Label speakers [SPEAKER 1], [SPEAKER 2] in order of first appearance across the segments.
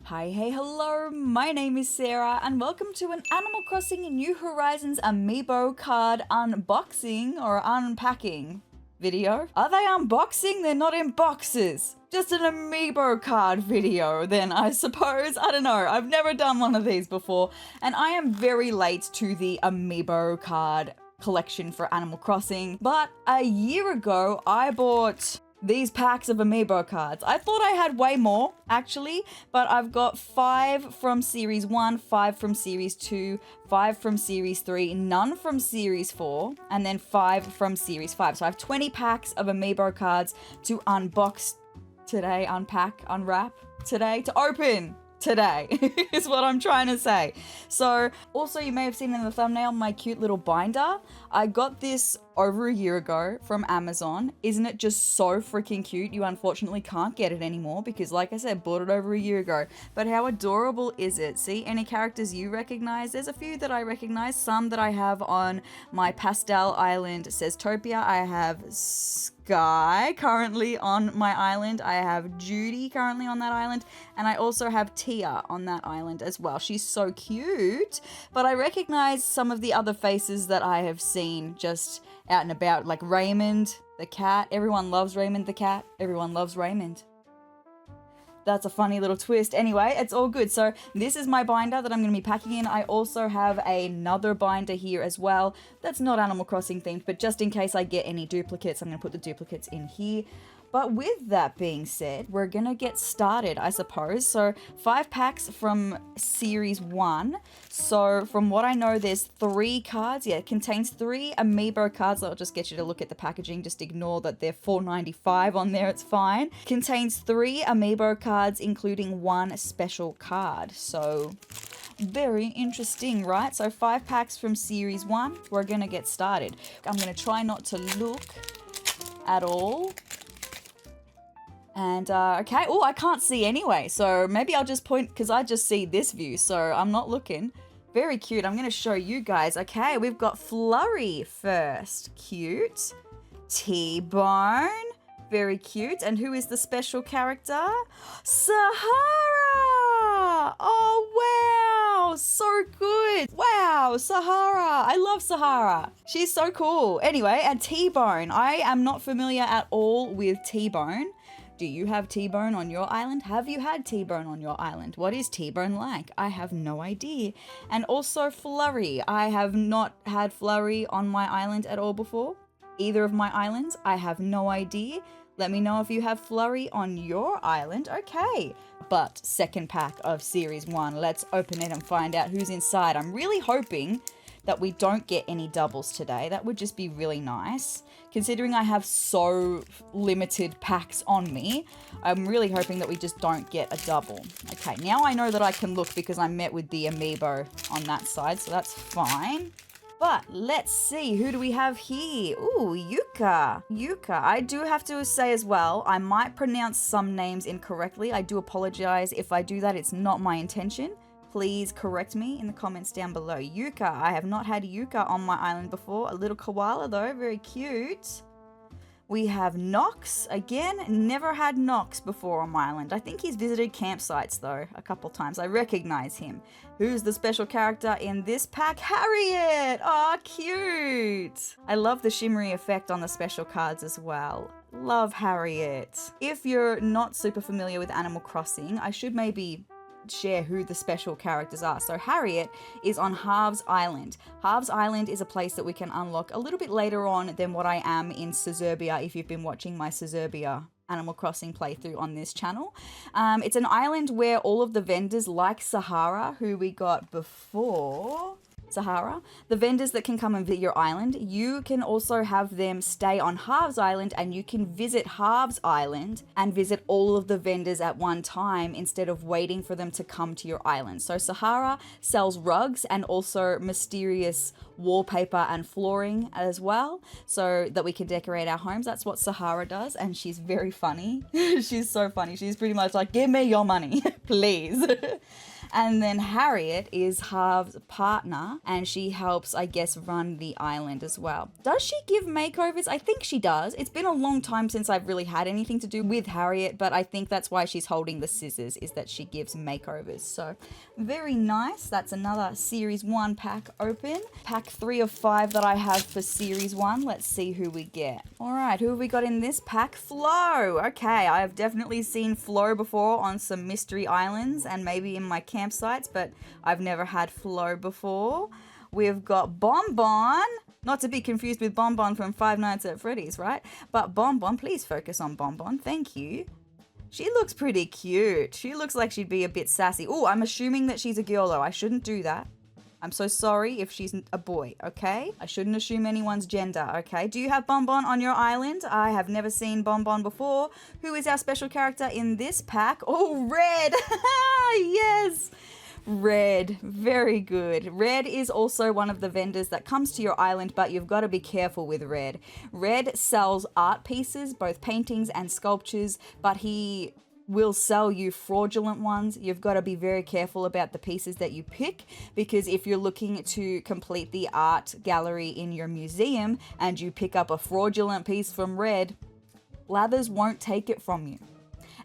[SPEAKER 1] Hey, hello, my name is Sarah and welcome to an Animal Crossing New Horizons Amiibo card unboxing or unpacking video. Are they unboxing? They're not in boxes. Just an Amiibo card video then, I suppose. I don't know. I've never done one of these before and I am very late to the Amiibo card collection for Animal Crossing. But a year ago, I bought these packs of Amiibo cards. I thought I had way more, actually, but I've got 5 from Series 1, 5 from Series 2, 5 from Series 3, none from Series 4, and then 5 from Series 5. So I have 20 packs of Amiibo cards to unbox today, unpack, unwrap today, to open today is what I'm trying to say. So also you may have seen in the thumbnail my cute little binder. I got this over a year ago from Amazon. Isn't it just so freaking cute? You unfortunately can't get it anymore because, like I said, bought it over a year ago. But how adorable is it? See, any characters you recognize? There's a few that I recognize, some that I have on my pastel island Seztopia. I have Sky currently on my island. I have Judy currently on that island. And I also have Tia on that island as well. She's so cute. But I recognize some of the other faces that I have seen just out and about, like Raymond the cat. Everyone loves Raymond the cat. Everyone loves Raymond. That's a funny little twist. Anyway, it's all good. So this is my binder that I'm going to be packing in. I also have another binder here as well. That's not Animal Crossing themed, but just in case I get any duplicates, I'm going to put the duplicates in here. But with that being said, we're going to get started, I suppose. So 5 packs from Series 1. So from what I know, there's 3 cards. Yeah, it contains 3 Amiibo cards. I'll just get you to look at the packaging. Just ignore that they're $4.95 on there. It's fine. Contains 3 Amiibo cards, including 1 special card. So very interesting, right? So 5 packs from Series 1. We're going to get started. I'm going to try not to look at all. And, okay. Oh, I can't see anyway. So maybe I'll just point, because I just see this view. So I'm not looking. Very cute. I'm going to show you guys. Okay, we've got Flurry first. Cute. T-Bone. Very cute. And who is the special character? Sahara! Oh, wow. So good. Wow, Sahara. I love Sahara. She's so cool. Anyway, and T-Bone. I am not familiar at all with T-Bone. Do you have T-Bone on your island? Have you had T-Bone on your island? What is T-Bone like? I have no idea. And also Flurry. I have not had Flurry on my island at all before. Either of my islands. I have no idea. Let me know if you have Flurry on your island. Okay. But second pack of Series 1. Let's open it and find out who's inside. I'm really hoping that we don't get any doubles today. That would just be really nice. Considering I have so limited packs on me, I'm really hoping that we just don't get a double. Okay, now I know that I can look because I met with the Amiibo on that side, so that's fine. But let's see, who do we have here? Ooh, Yuka. Yuka. I do have to say as well, I might pronounce some names incorrectly. I do apologize if I do that. It's not my intention. Please correct me in the comments down below. Yuka. I have not had Yuka on my island before. A little koala though. Very cute. We have Nox. Again, never had Nox before on my island. I think he's visited campsites though a couple times. I recognize him. Who's the special character in this pack? Harriet. Aw, cute. I love the shimmery effect on the special cards as well. Love Harriet. If you're not super familiar with Animal Crossing, I should maybe share who the special characters are. So Harriet is on Halves Island. Halves Island is a place that we can unlock a little bit later on than what I am in Sezrawrr, if you've been watching my Sezrawrr Animal Crossing playthrough on this channel. It's an island where all of the vendors, like Sahara, who we got before Sahara, the vendors that can come and visit your island, you can also have them stay on Halves Island and you can visit Halves Island and visit all of the vendors at one time instead of waiting for them to come to your island. So Sahara sells rugs and also mysterious wallpaper and flooring as well, so that we can decorate our homes. That's what Sahara does, and she's very funny. She's so funny. She's pretty much like, give me your money, please. And then Harriet is Harv's partner, and she helps, I guess, run the island as well. Does she give makeovers? I think she does. It's been a long time since I've really had anything to do with Harriet, but I think that's why she's holding the scissors, is that she gives makeovers. So very nice. That's another Series 1 pack open. Pack 3 of 5 that I have for Series 1. Let's see who we get. All right, who have we got in this pack? Flo. Okay, I have definitely seen Flo before on some mystery islands and maybe in my campsites, but I've never had Flo before. We've got Bonbon. Not to be confused with Bonbon from Five Nights at Freddy's, right? But Bonbon, please focus on Bonbon. Thank you. She looks pretty cute. She looks like she'd be a bit sassy. Oh, I'm assuming that she's a girl though. I shouldn't do that. I'm so sorry if she's a boy, okay? I shouldn't assume anyone's gender, okay? Do you have Bonbon on your island? I have never seen Bonbon before. Who is our special character in this pack? Oh, Red! Yes! Red, very good. Red is also one of the vendors that comes to your island, but you've got to be careful with Red. Red sells art pieces, both paintings and sculptures, but he will sell you fraudulent ones. You've got to be very careful about the pieces that you pick, because if you're looking to complete the art gallery in your museum and you pick up a fraudulent piece from Red, Blathers won't take it from you.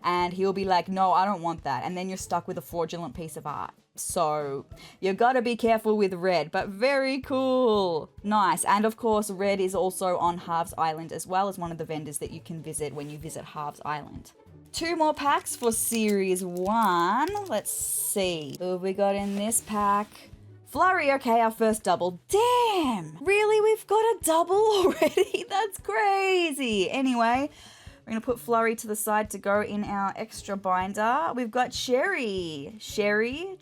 [SPEAKER 1] And he'll be like, no, I don't want that. And then you're stuck with a fraudulent piece of art. So you've got to be careful with Red, but very cool. Nice. And of course, Red is also on Harv's Island as well as one of the vendors that you can visit when you visit Harv's Island. 2 more packs for Series 1. Let's see. Who have we got in this pack? Flurry, okay, our first double. Damn! Really? We've got a double already? That's crazy. Anyway, we're going to put Flurry to the side to go in our extra binder. We've got Sherry. Sherry.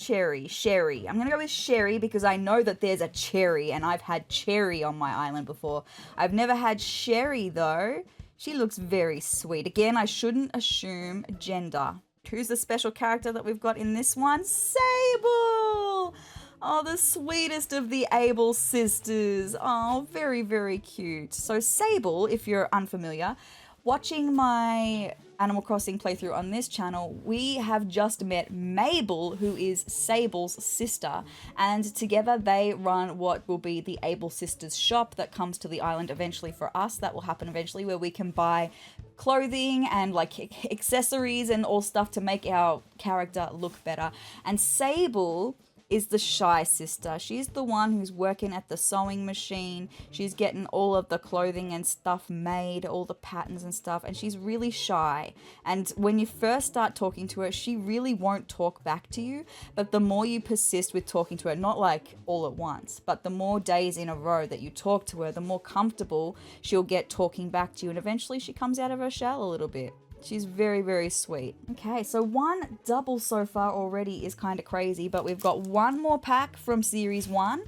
[SPEAKER 1] I'm going to go with Sherry because I know that there's a Cherry, and I've had Cherry on my island before. I've never had Sherry, though. She looks very sweet. Again, I shouldn't assume gender. Who's the special character that we've got in this one? Sable! Oh, the sweetest of the Able sisters. Oh, very, very cute. So Sable, if you're unfamiliar, watching my Animal Crossing playthrough on this channel, we have just met Mabel, who is Sable's sister, and together they run what will be the Able Sisters shop that comes to the island eventually for us. That will happen eventually, where we can buy clothing and like accessories and all stuff to make our character look better. And Sable is the shy sister. She's the one who's working at the sewing machine. She's getting all of the clothing and stuff made, all the patterns and stuff, and she's really shy. And when you first start talking to her, she really won't talk back to you, but the more you persist with talking to her, not like all at once, but the more days in a row that you talk to her, the more comfortable she'll get talking back to you, and eventually she comes out of her shell a little bit. She's very, very sweet. Okay, so 1 double so far already is kind of crazy, but we've got 1 more pack from Series 1.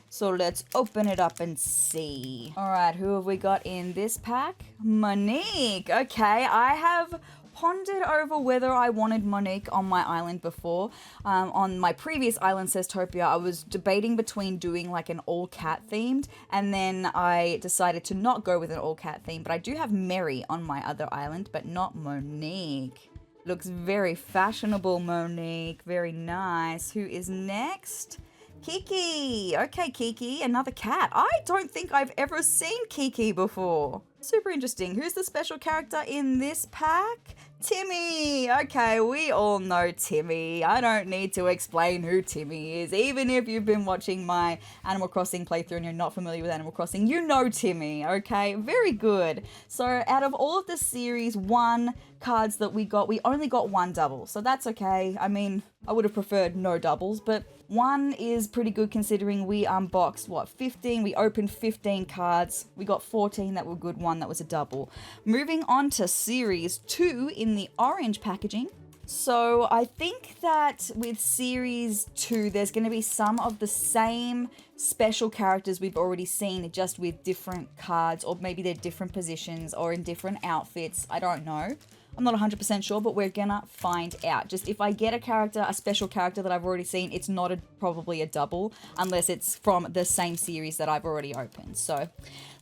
[SPEAKER 1] So let's open it up and see. All right, who have we got in this pack? Monique. Okay, I have pondered over whether I wanted Monique on my island before. On my previous island, Seztopia, I was debating between doing like an all-cat themed, and then I decided to not go with an all-cat theme, but I do have Mary on my other island, but not Monique. Looks very fashionable, Monique. Very nice. Who is next? Kiki. Okay, Kiki, another cat. I don't think I've ever seen Kiki before. Super interesting. Who's the special character in this pack? Timmy. Okay, we all know Timmy. I don't need to explain who Timmy is. Even if you've been watching my Animal Crossing playthrough and you're not familiar with Animal Crossing, you know Timmy, okay? Very good. So out of all of the Series 1 cards that we only got 1 double. So that's okay. I mean, I would have preferred no doubles, but 1 is pretty good considering we unboxed, 15? We opened 15 cards. We got 14 that were good, 1 that was a double. Moving on to Series 2 in the orange packaging. So I think that with Series 2, there's going to be some of the same special characters we've already seen, just with different cards, or maybe they're different positions or in different outfits. I don't know. I'm not 100% sure, but we're gonna find out. Just if I get a character, a special character that I've already seen, it's not probably a double unless it's from the same series that I've already opened. So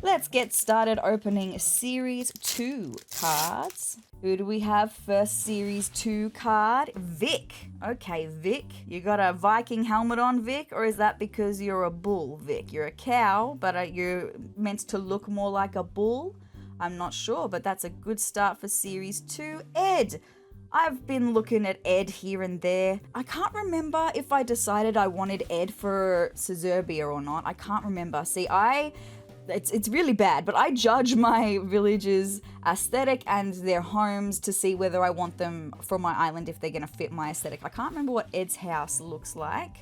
[SPEAKER 1] let's get started opening Series 2 cards. Who do we have first? Series 2 card, Vic. Okay, Vic, you got a Viking helmet on, Vic, or is that because you're a bull, Vic? You're a cow, but you're meant to look more like a bull? I'm not sure, but that's a good start for Series 2. Ed. I've been looking at Ed here and there. I can't remember if I decided I wanted Ed for sezrawrr or not. I can't remember. See, it's really bad, but I judge my villages' aesthetic and their homes to see whether I want them for my island, if they're going to fit my aesthetic. I can't remember what Ed's house looks like,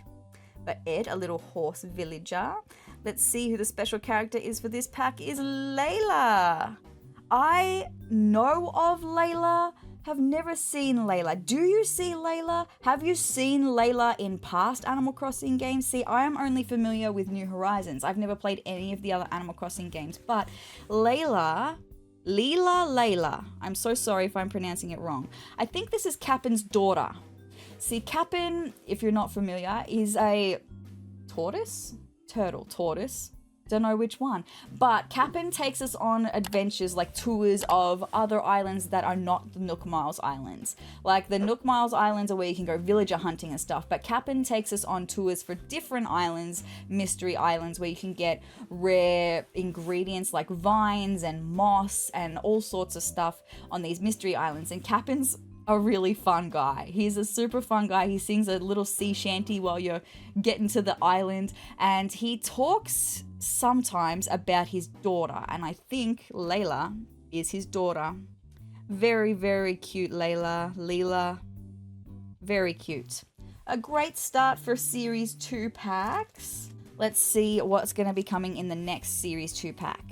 [SPEAKER 1] but Ed, a little horse villager. Let's see who the special character is for this pack is Layla. I know of Layla, have never seen Layla. Do you see Layla? Have you seen Layla in past Animal Crossing games? See, I am only familiar with New Horizons. I've never played any of the other Animal Crossing games, but Layla, I'm so sorry if I'm pronouncing it wrong. I think this is Capin's daughter. See, Capin, if you're not familiar, is a tortoise? Tortoise. Don't know which one. But Capin takes us on adventures, like tours of other islands that are not the Nook Miles Islands. Like the Nook Miles Islands are where you can go villager hunting and stuff, but Capin takes us on tours for different islands, mystery islands, where you can get rare ingredients like vines and moss and all sorts of stuff on these mystery islands. And Capin's a really fun guy. He's a super fun guy. He sings a little sea shanty while you're getting to the island, and he talks sometimes about his daughter, and I think Layla is his daughter. Very, very cute, Leela. Very cute. A great start for Series 2 packs. Let's see what's going to be coming in the next Series 2 pack.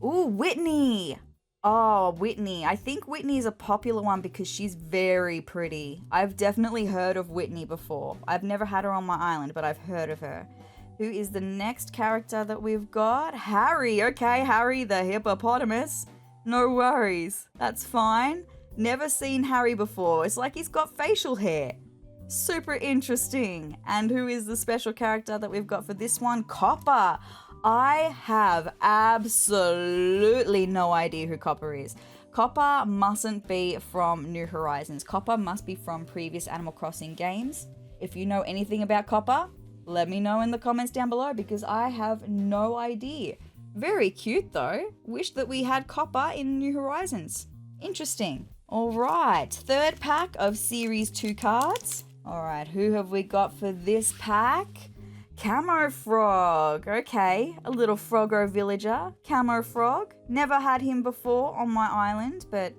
[SPEAKER 1] Ooh, Whitney. Oh, Whitney. I think Whitney is a popular one because she's very pretty. I've definitely heard of Whitney before. I've never had her on my island, but I've heard of her. Who is the next character that we've got? Harry. Okay, Harry the hippopotamus. No worries. That's fine. Never seen Harry before. It's like he's got facial hair. Super interesting. And who is the special character that we've got for this one? Copper. I have absolutely no idea who Copper is. Copper mustn't be from New Horizons. Copper must be from previous Animal Crossing games. If you know anything about Copper, let me know in the comments down below because I have no idea. Very cute though. Wish that we had Copper in New Horizons. Interesting. All right, third pack of Series 2 cards. All right, who have we got for this pack? Camo Frog. Okay, a little Froggo villager. Camo Frog. Never had him before on my island, but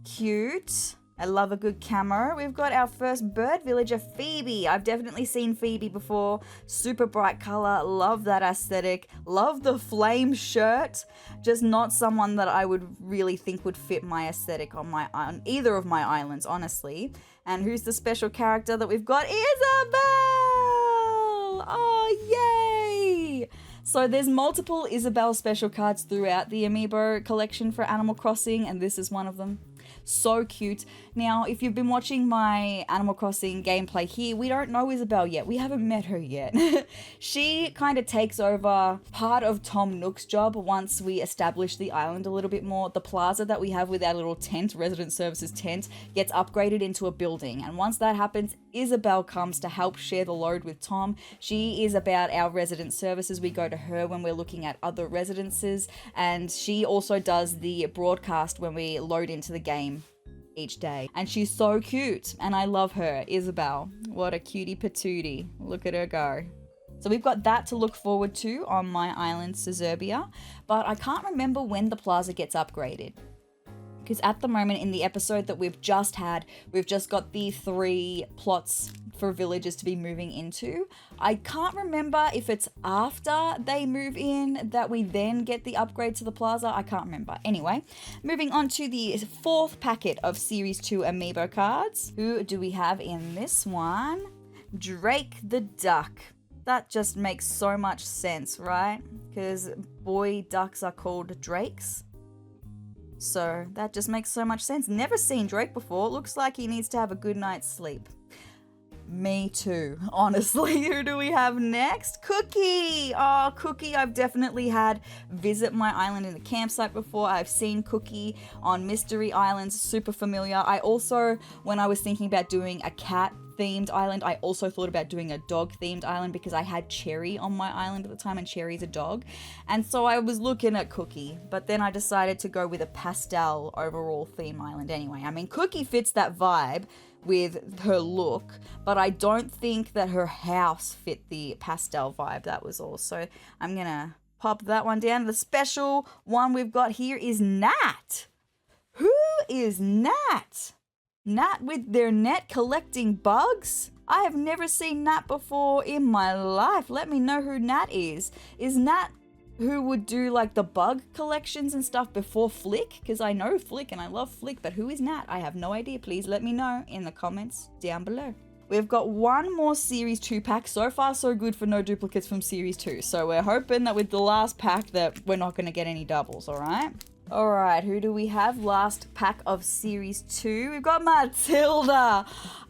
[SPEAKER 1] cute. I love a good camo. We've got our first bird villager, Phoebe. I've definitely seen Phoebe before. Super bright color. Love that aesthetic. Love the flame shirt. Just not someone that I would really think would fit my aesthetic on either of my islands, honestly. And who's the special character that we've got? Isabelle! Oh, yay! So there's multiple Isabelle special cards throughout the Amiibo collection for Animal Crossing, and this is one of them. So cute. Now, if you've been watching my Animal Crossing gameplay here, we don't know Isabelle yet. We haven't met her yet. She kind of takes over part of Tom Nook's job once we establish the island a little bit more. The plaza that we have with our little tent, resident services tent, gets upgraded into a building. And once that happens, Isabelle comes to help share the load with Tom. She is about our resident services. We go to her when we're looking at other residences. And she also does the broadcast when we load into the game each day. And she's so cute. And I love her, Isabelle. What a cutie patootie. Look at her go. So we've got that to look forward to on my island, sezrawrr. But I can't remember when the plaza gets upgraded. Because at the moment in the episode that we've just had, we've just got the 3 plots for villagers to be moving into. I can't remember if it's after they move in that we then get the upgrade to the plaza. I can't remember. Anyway, moving on to the 4th packet of Series 2 Amiibo cards. Who do we have in this one? Drake the Duck. That just makes so much sense, right? Because boy ducks are called drakes. So that just makes so much sense. Never seen Drake before. Looks like he needs to have a good night's sleep. Me too, honestly. Who do we have next? Cookie! Oh, Cookie, I've definitely had visit my island in the campsite before. I've seen Cookie on Mystery Islands, super familiar. I also, when I was thinking about doing a cat themed island, I also thought about doing a dog themed island because I had Cherry on my island at the time and Cherry's a dog. And so I was looking at Cookie, but then I decided to go with a pastel overall theme island anyway. I mean, Cookie fits that vibe with her look, but I don't think that her house fit the pastel vibe. That was all. So I'm gonna pop that one down. The special one we've got here is Nat. Who is Nat? Nat with their net collecting bugs? I have never seen Nat before in my life. Let me know who Nat is. Is Nat who would do like the bug collections and stuff before Flick? Because I know Flick and I love Flick, but who is Nat? I have no idea. Please let me know in the comments down below. We've got one more Series 2 pack. So far, so good for no duplicates from Series 2. So we're hoping that with the last pack that we're not going to get any doubles, all right? All right, who do we have? Last pack of Series 2. We've got Matilda.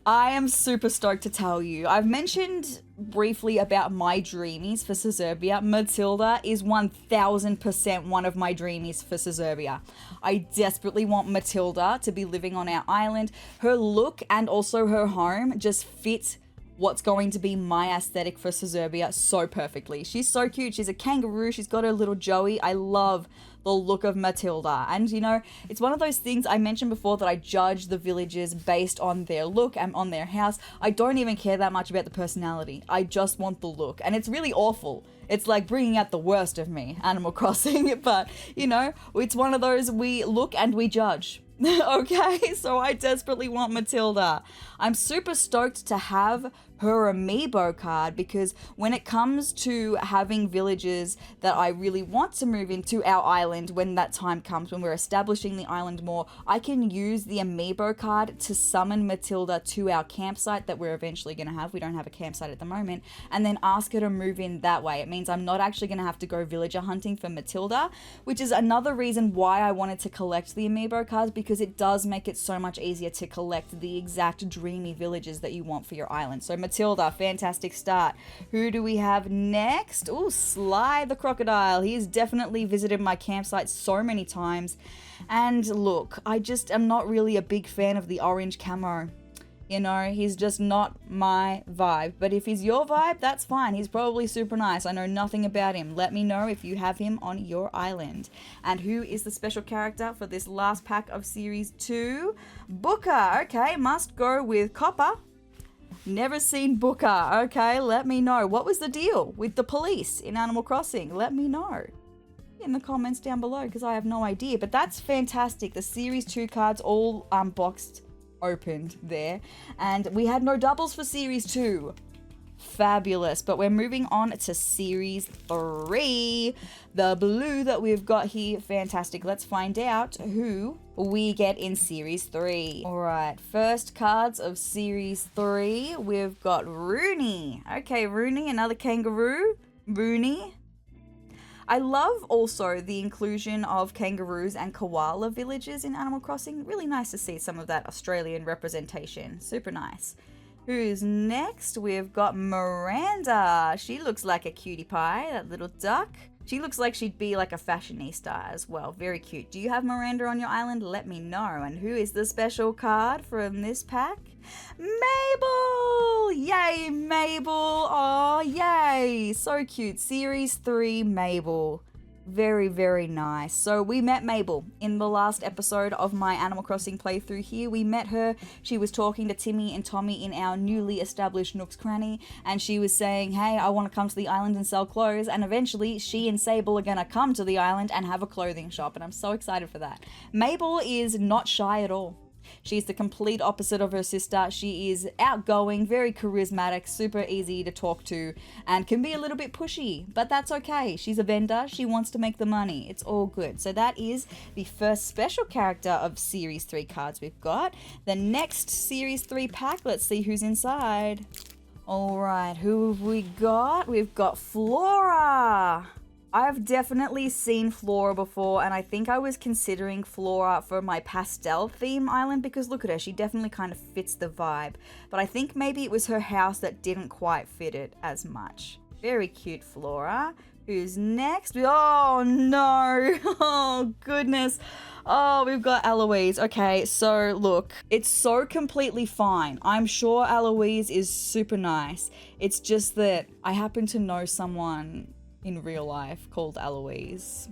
[SPEAKER 1] I am super stoked to tell you. I've mentioned briefly about my dreamies for Sezrawrr. Matilda is 1000% one of my dreamies for Sezrawrr. I desperately want Matilda to be living on our island. Her look and also her home just fit what's going to be my aesthetic for Sezrawrr so perfectly. She's so cute. She's a kangaroo. She's got her little Joey. I love the look of Matilda. And you know, it's one of those things I mentioned before that I judge the villagers based on their look and on their house. I don't even care that much about the personality. I just want the look. And it's really awful. It's like bringing out the worst of me, Animal Crossing. But, you know, it's one of those we look and we judge. Okay, so I desperately want Matilda. I'm super stoked to have her amiibo card because when it comes to having villages that I really want to move into our island when that time comes, when we're establishing the island more, I can use the amiibo card to summon Matilda to our campsite that we're eventually going to have. We don't have a campsite at the moment, and then ask her to move in that way. It means I'm not actually going to have to go villager hunting for Matilda, which is another reason why I wanted to collect the amiibo cards, because it does make it so much easier to collect the exact dreamy villages that you want for your island. So Matilda, fantastic start. Who do we have next? Oh, Sly the crocodile. He's definitely visited my campsite so many times. And look, I just am not really a big fan of the orange camo. You know, he's just not my vibe. But if he's your vibe, that's fine. He's probably super nice. I know nothing about him. Let me know if you have him on your island. And who is the special character for this last pack of Series 2? Booker. Okay, must go with Copper. Never seen Booker. Okay, let me know. What was the deal with the police in Animal Crossing? Let me know in the comments down below because I have no idea. But that's fantastic. The Series 2 cards all unboxed, opened there. And we had no doubles for Series 2. Fabulous. But we're moving on to Series 3. The blue that we've got here, fantastic. Let's find out who we get in Series 3. All right, first cards of Series 3, we've got Rooney. Okay, Rooney, another kangaroo. Rooney. I love also the inclusion of kangaroos and koala villages in Animal Crossing. Really nice to see some of that Australian representation. Super nice. Who's next? We've got Miranda. She looks like a cutie pie, that little duck. She looks like she'd be like a fashionista as well. Very cute. Do you have Miranda on your island? Let me know. And who is the special card from this pack? Mabel! Yay, Mabel! Oh, yay! So cute. Series 3 Mabel. Very, very nice. So we met Mabel in the last episode of my Animal Crossing playthrough here. We met her. She was talking to Timmy and Tommy in our newly established Nook's Cranny, and she was saying, hey, I want to come to the island and sell clothes, and eventually she and Sable are going to come to the island and have a clothing shop, and I'm so excited for that. Mabel is not shy at all. She's the complete opposite of her sister. She is outgoing, very charismatic, super easy to talk to, and can be a little bit pushy, but that's okay. She's a vendor. She wants to make the money. It's all good. So that is the first special character of Series 3 cards we've got. The next Series 3 pack, let's see who's inside. All right, who have we got? We've got Flora. I've definitely seen Flora before, and I think I was considering Flora for my pastel theme island because look at her, she definitely kind of fits the vibe. But I think maybe it was her house that didn't quite fit it as much. Very cute Flora. Who's next? Oh no! Oh goodness! Oh, we've got Eloise. Okay, so look, it's so completely fine. I'm sure Eloise is super nice. It's just that I happen to know someone in real life called Eloise,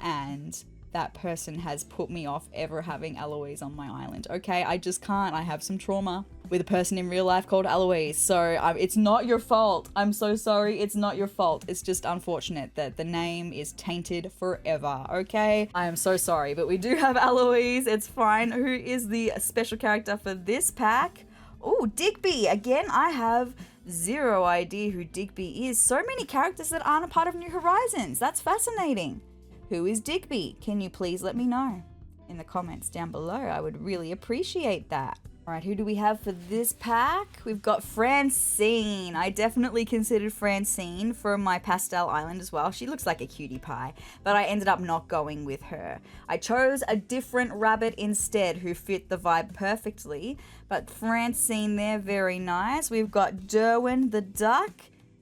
[SPEAKER 1] and that person has put me off ever having Eloise on my island. Okay, I just can't. I have some trauma with a person in real life called Eloise, so it's not your fault. I'm so sorry. It's not your fault. It's just unfortunate that the name is tainted forever. Okay, I am so sorry, but we do have Eloise. It's fine. Who is the special character for this pack? Oh, Digby. Again, I have zero idea who Digby is. So many characters that aren't a part of New Horizons. That's fascinating. Who is Digby? Can you please let me know in the comments down below? I would really appreciate that. All right, who do we have for this pack? We've got Francine. I definitely considered Francine for my pastel island as well. She looks like a cutie pie, but I ended up not going with her. I chose a different rabbit instead who fit the vibe perfectly, but Francine there, very nice. We've got Derwin the duck.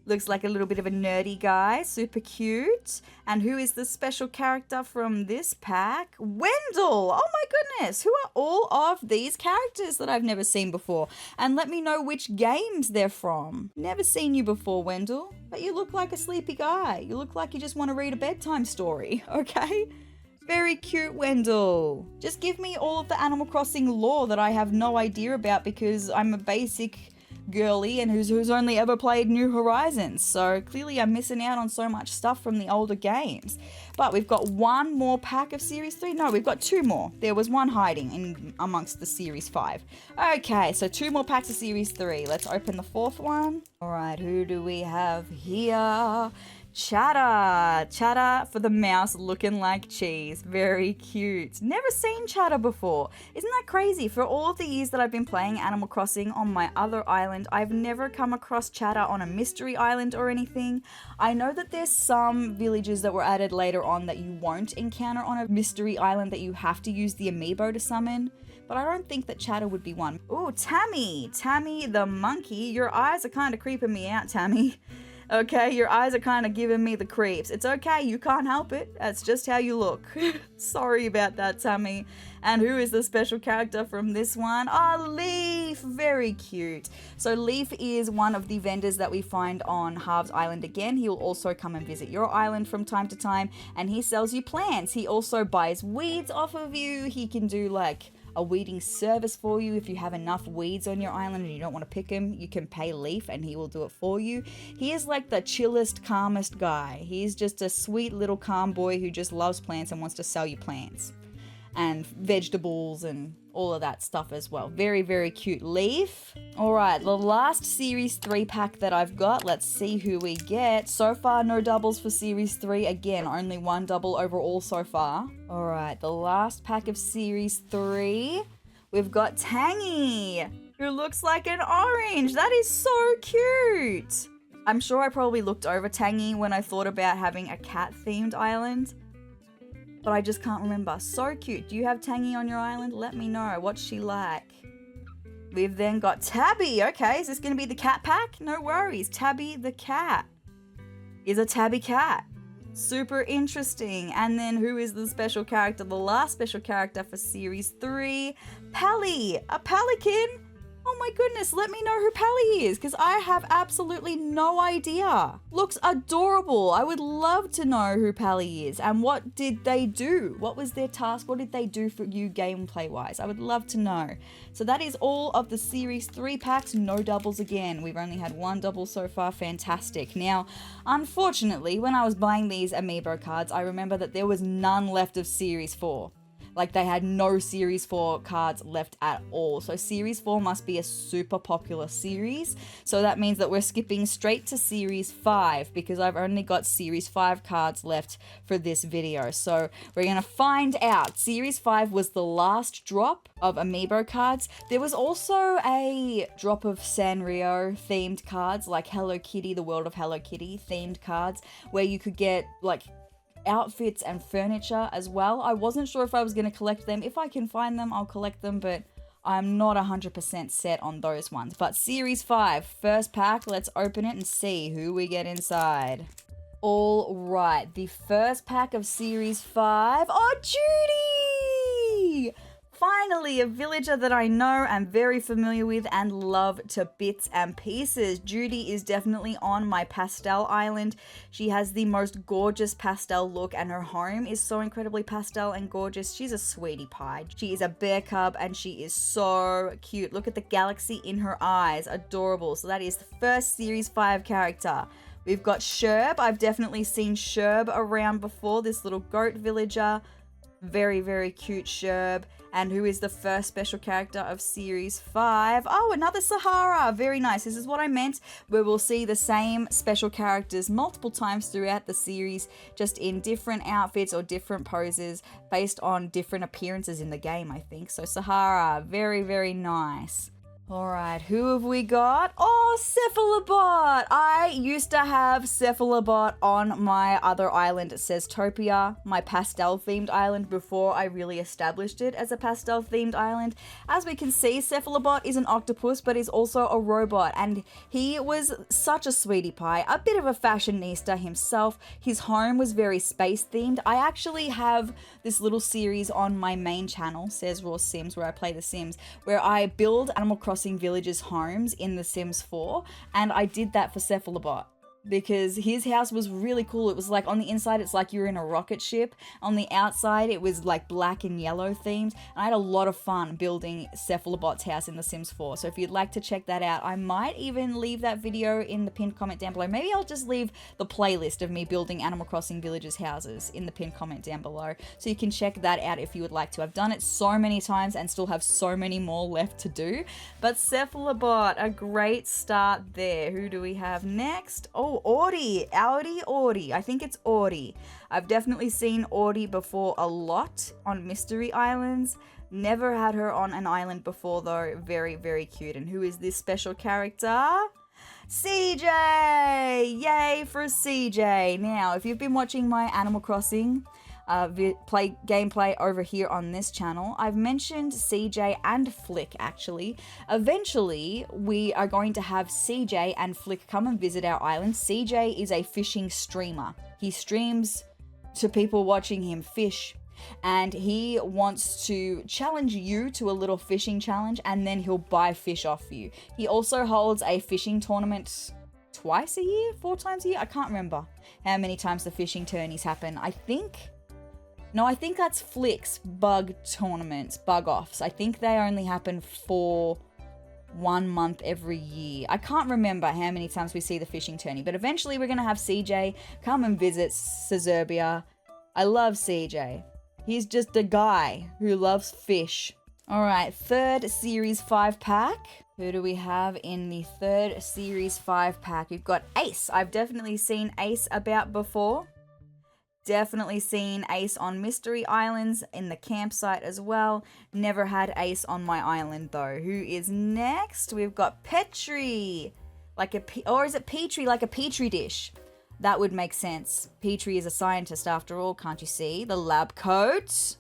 [SPEAKER 1] Looks like a little bit of a nerdy guy, super cute. And who is the special character from this pack? Wendell! Oh my goodness, who are all of these characters that I've never seen before? And let me know which games they're from. Never seen you before, Wendell, but you look like a sleepy guy. You look like you just want to read a bedtime story, okay? Very cute, Wendell. Just give me all of the Animal Crossing lore that I have no idea about because I'm a basic girly and who's only ever played New Horizons, so clearly I'm missing out on so much stuff from the older games. But we've got one more pack of Series 3. No, we've got two more. There was one hiding in amongst the Series 5. Okay, so two more packs of Series 3. Let's open the fourth one. All right, who do we have here? Chatter. Chatter for the mouse looking like cheese. Very cute. Never seen Chatter before. Isn't that crazy? For all of the years that I've been playing Animal Crossing on my other island, I've never come across Chatter on a mystery island or anything. I know that there's some villages that were added later on that you won't encounter on a mystery island that you have to use the amiibo to summon. But I don't think that Chatter would be one. Oh, Tammy. Tammy the monkey. Your eyes are kind of creeping me out, Tammy. Okay, your eyes are kind of giving me the creeps. It's okay, you can't help it. That's just how you look. Sorry about that, Tammy. And who is the special character from this one? Oh, Leaf. Very cute. So Leaf is one of the vendors that we find on Harv's Island again. He will also come and visit your island from time to time, and he sells you plants. He also buys weeds off of you. He can do like a weeding service for you. If you have enough weeds on your island and you don't want to pick them, you can pay Leaf and he will do it for you. He is like the chillest, calmest guy. He's just a sweet little calm boy who just loves plants and wants to sell you plants and vegetables and all of that stuff as well. Very, very cute Leaf. All right, the last Series 3 pack that I've got. Let's see who we get. So far, no doubles for Series 3. Again, only one double overall so far. All right, the last pack of Series 3. We've got Tangy, who looks like an orange. That is so cute. I'm sure I probably looked over Tangy when I thought about having a cat-themed island, but I just can't remember. So cute. Do you have Tangy on your island? Let me know. What's she like? We've then got Tabby. Okay, is this going to be the cat pack? No worries. Tabby the cat is a tabby cat. Super interesting. And then who is the special character? The last special character for Series 3. Pally. A pelican. Oh my goodness, let me know who Pally is, because I have absolutely no idea. Looks adorable. I would love to know who Pally is and what did they do? What was their task? What did they do for you gameplay-wise? I would love to know. So that is all of the Series 3 packs, no doubles again. We've only had one double so far, fantastic. Now, unfortunately, when I was buying these Amiibo cards, I remember that there was none left of Series 4. Like they had no Series 4 cards left at all. So Series 4 must be a super popular series. So that means that we're skipping straight to Series 5 because I've only got Series 5 cards left for this video. So we're going to find out. Series 5 was the last drop of Amiibo cards. There was also a drop of Sanrio themed cards, like Hello Kitty, the World of Hello Kitty themed cards, where you could get like outfits and furniture as well. I wasn't sure if I was going to collect them. If I can find them, I'll collect them, but I'm not 100% set on those ones. But Series 5, first pack, let's open it and see who we get inside. All right, the first pack of Series 5. Oh, Judy! Finally, a villager that I know, am very familiar with, and love to bits and pieces. Judy is definitely on my pastel island. She has the most gorgeous pastel look, and her home is so incredibly pastel and gorgeous. She's a sweetie pie. She is a bear cub, and she is so cute. Look at the galaxy in her eyes. Adorable. So that is the first Series 5 character. We've got Sherb. I've definitely seen Sherb around before, this little goat villager. Very, very cute Sherb. And who is the first special character of Series 5? Oh, another Sahara. Very nice. This is what I meant, where we'll see the same special characters multiple times throughout the series, just in different outfits or different poses based on different appearances in the game, I think. So Sahara, very, very nice. All right, who have we got? Oh, Cephalobot! I used to have Cephalobot on my other island, Seztopia, my pastel-themed island, before I really established it as a pastel-themed island. As we can see, Cephalobot is an octopus, but is also a robot, and he was such a sweetie pie, a bit of a fashionista himself. His home was very space-themed. I actually have this little series on my main channel, sezrawrr Sims, where I play The Sims, where I build Animal Crossing Villagers' homes in The Sims 4, and I did that for Cephalobot because his house was really cool. It was like on the inside, it's like you're in a rocket ship. On the outside, it was like black and yellow themed. And I had a lot of fun building Cephalobot's house in The Sims 4. So if you'd like to check that out, I might even leave that video in the pinned comment down below. Maybe I'll just leave the playlist of me building Animal Crossing Villagers' houses in the pinned comment down below, so you can check that out if you would like to. I've done it so many times and still have so many more left to do. But Cephalobot, a great start there. Who do we have next? Oh, Audie. Audie. I think it's Audie. I've definitely seen Audie before a lot on Mystery Islands. Never had her on an island before though. Very, very cute. And who is this special character? CJ! Yay for CJ! Now, if you've been watching my Animal Crossing gameplay over here on this channel, I've mentioned CJ and Flick actually. Eventually, we are going to have CJ and Flick come and visit our island. CJ is a fishing streamer. He streams to people watching him fish, and he wants to challenge you to a little fishing challenge, and then he'll buy fish off you. He also holds a fishing tournament twice a year, 4 times a year. I can't remember how many times the fishing tourneys happen. I think that's Flick's bug tournaments, bug offs. I think they only happen for 1 month every year. I can't remember how many times we see the fishing tourney, but eventually we're going to have CJ come and visit Seztopia. I love CJ. He's just a guy who loves fish. All right, third Series 5 pack. Who do we have in the third Series 5 pack? We've got Ace. I've definitely seen Ace about before. Definitely seen Ace on Mystery Islands in the campsite as well. Never had Ace on my island though. Who is next? We've got Petri. Or is it Petri, like a Petri dish? That would make sense. Petri is a scientist after all, can't you see? The lab coat.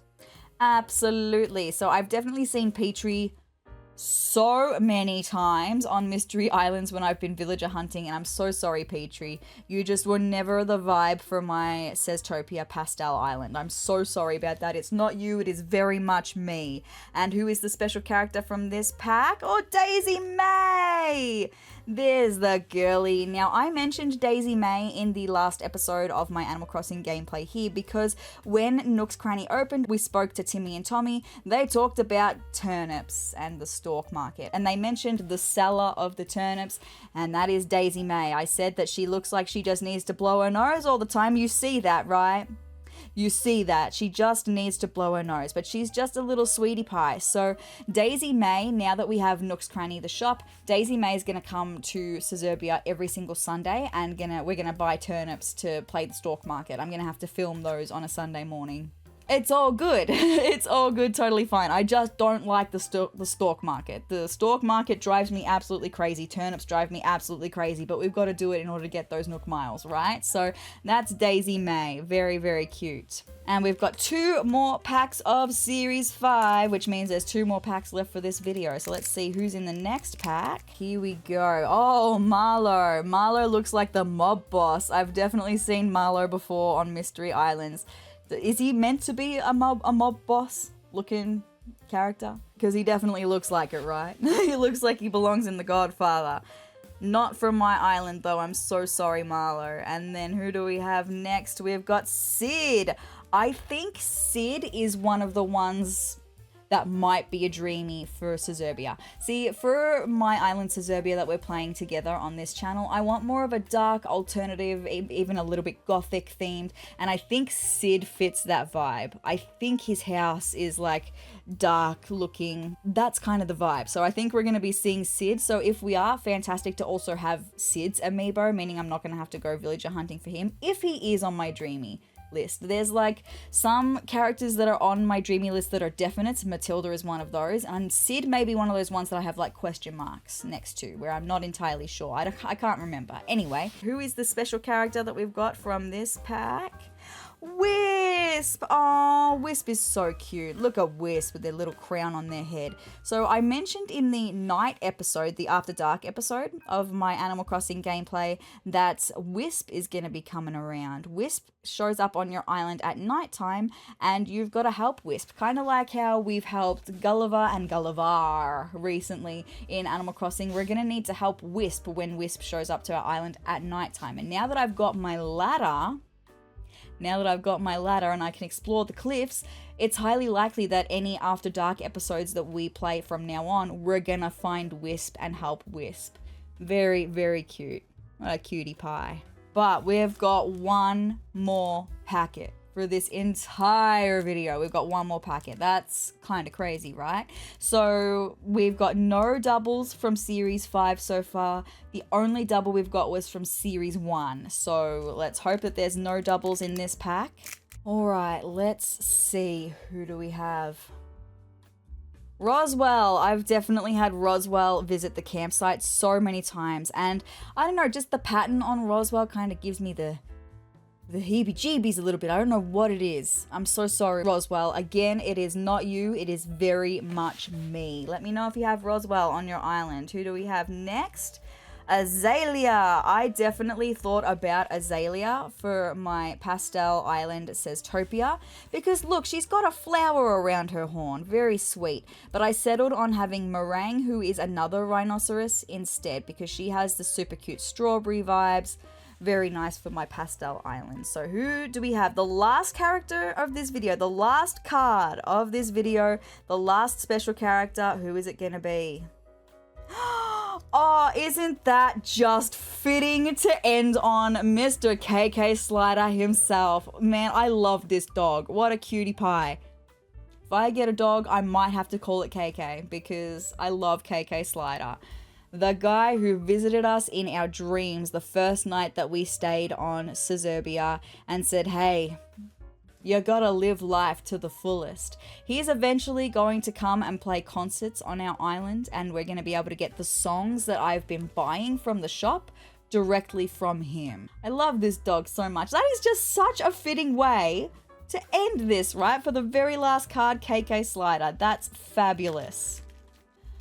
[SPEAKER 1] Absolutely. So I've definitely seen Petri so many times on Mystery Islands when I've been villager hunting, and I'm so sorry, Petri. You just were never the vibe for my Seztopia pastel island. I'm so sorry about that. It's not you, it is very much me. And who is the special character from this pack? Oh, Daisy May! There's the girly. Now, I mentioned Daisy May in the last episode of my Animal Crossing gameplay here because when Nook's Cranny opened, we spoke to Timmy and Tommy. They talked about turnips and the stalk market, and they mentioned the seller of the turnips, and that is Daisy May. I said that she looks like she just needs to blow her nose all the time. You see that, right? You see that. She just needs to blow her nose, but she's just a little sweetie pie. So Daisy May, now that we have Nook's Cranny the shop, Daisy May is going to come to Sezrawrr every single Sunday, and we're going to buy turnips to play the stalk market. I'm going to have to film those on a Sunday morning. It's all good. It's all good, totally fine. I just don't like the stalk market. The stalk market drives me absolutely crazy. Turnips drive me absolutely crazy, but we've got to do it in order to get those Nook Miles, right? So that's Daisy May. Very, very cute. And we've got 2 more packs of Series 5, which means there's 2 more packs left for this video. So let's see who's in the next pack. Here we go. Oh, Marlo. Marlo looks like the mob boss. I've definitely seen Marlo before on Mystery Islands. Is he meant to be a mob boss looking character? Because he definitely looks like it, right? He looks like he belongs in The Godfather. Not from my island, though. I'm so sorry, Marlo. And then who do we have next? We've got Sid. I think Sid is one of the ones that might be a dreamy for Sezrawrr. See, for my island Sezrawrr that we're playing together on this channel, I want more of a dark, alternative, even a little bit gothic themed, and I think Sid fits that vibe. I think his house is like dark looking. That's kind of the vibe. So I think we're going to be seeing Sid. So if we are, fantastic to also have Sid's amiibo, meaning I'm not going to have to go villager hunting for him if he is on my dreamy list. There's like some characters that are on my dreamy list that are definite. Matilda is one of those, and Sid may be one of those ones that I have like question marks next to, where I'm not entirely sure. I can't remember. Anyway, who is the special character that we've got from this pack? Wisp! Oh, Wisp is so cute. Look at Wisp with their little crown on their head. So I mentioned in the night episode, the After Dark episode of my Animal Crossing gameplay, that Wisp is going to be coming around. Wisp shows up on your island at nighttime, and you've got to help Wisp. Kind of like how we've helped Gulliver and Gullivar recently in Animal Crossing. We're going to need to help Wisp when Wisp shows up to our island at nighttime. And now that I've got my ladder and I can explore the cliffs, it's highly likely that any After Dark episodes that we play from now on, we're gonna find Wisp and help Wisp. Very, very cute. What a cutie pie. But we've got one more packet for this entire video. We've got one more packet. That's kind of crazy, right? So we've got no doubles from Series 5 so far. The only double we've got was from Series 1. So let's hope that there's no doubles in this pack. All right, let's see. Who do we have? Roswell. I've definitely had Roswell visit the campsite so many times. And I don't know, just the pattern on Roswell kind of gives me the heebie-jeebies a little bit. I don't know what it is. I'm so sorry, Roswell. Again, it is not you. It is very much me. Let me know if you have Roswell on your island. Who do we have next? Azalea. I definitely thought about Azalea for my pastel island Seztopia, because look, she's got a flower around her horn. Very sweet. But I settled on having Meringue, who is another rhinoceros, instead, because she has the super cute strawberry vibes. Very nice for my pastel island. So who do we have? The last character of this video, the last card of this video, the last special character. Who is it gonna be? Oh, isn't that just fitting to end on Mr. KK Slider himself? Man, I love this dog. What a cutie pie. If I get a dog, I might have to call it KK, because I love KK Slider. The guy who visited us in our dreams the first night that we stayed on Sezrawrr and said, hey, you gotta live life to the fullest. He's eventually going to come and play concerts on our island, and we're going to be able to get the songs that I've been buying from the shop directly from him. I love this dog so much. That is just such a fitting way to end this, right? For the very last card, KK Slider. That's fabulous.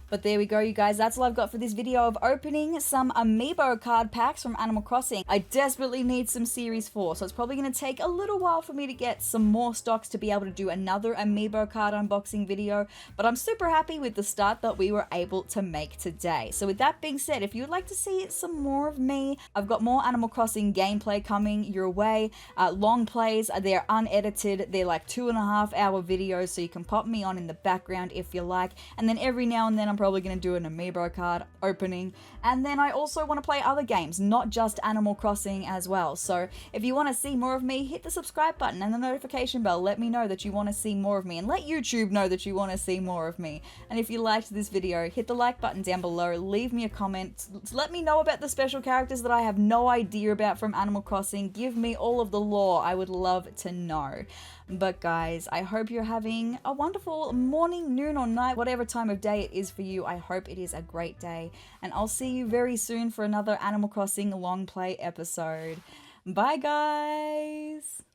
[SPEAKER 1] But there we go, you guys. That's all I've got for this video of opening some Amiibo card packs from Animal Crossing. I desperately need some Series 4, so it's probably going to take a little while for me to get some more stocks to be able to do another Amiibo card unboxing video, but I'm super happy with the start that we were able to make today. So with that being said, if you'd like to see some more of me, I've got more Animal Crossing gameplay coming your way. Long plays, they're unedited. They're like 2.5 hour videos, so you can pop me on in the background if you like, and then every now and then I'm probably going to do an amiibo card opening. And then I also want to play other games, not just Animal Crossing as well. So if you want to see more of me, hit the subscribe button and the notification bell. Let me know that you want to see more of me, and let YouTube know that you want to see more of me. And if you liked this video, hit the like button down below, leave me a comment, let me know about the special characters that I have no idea about from Animal Crossing. Give me all of the lore, I would love to know. But guys, I hope you're having a wonderful morning, noon or night, whatever time of day it is for you. I hope it is a great day, and I'll see you very soon for another Animal Crossing long play episode. Bye guys!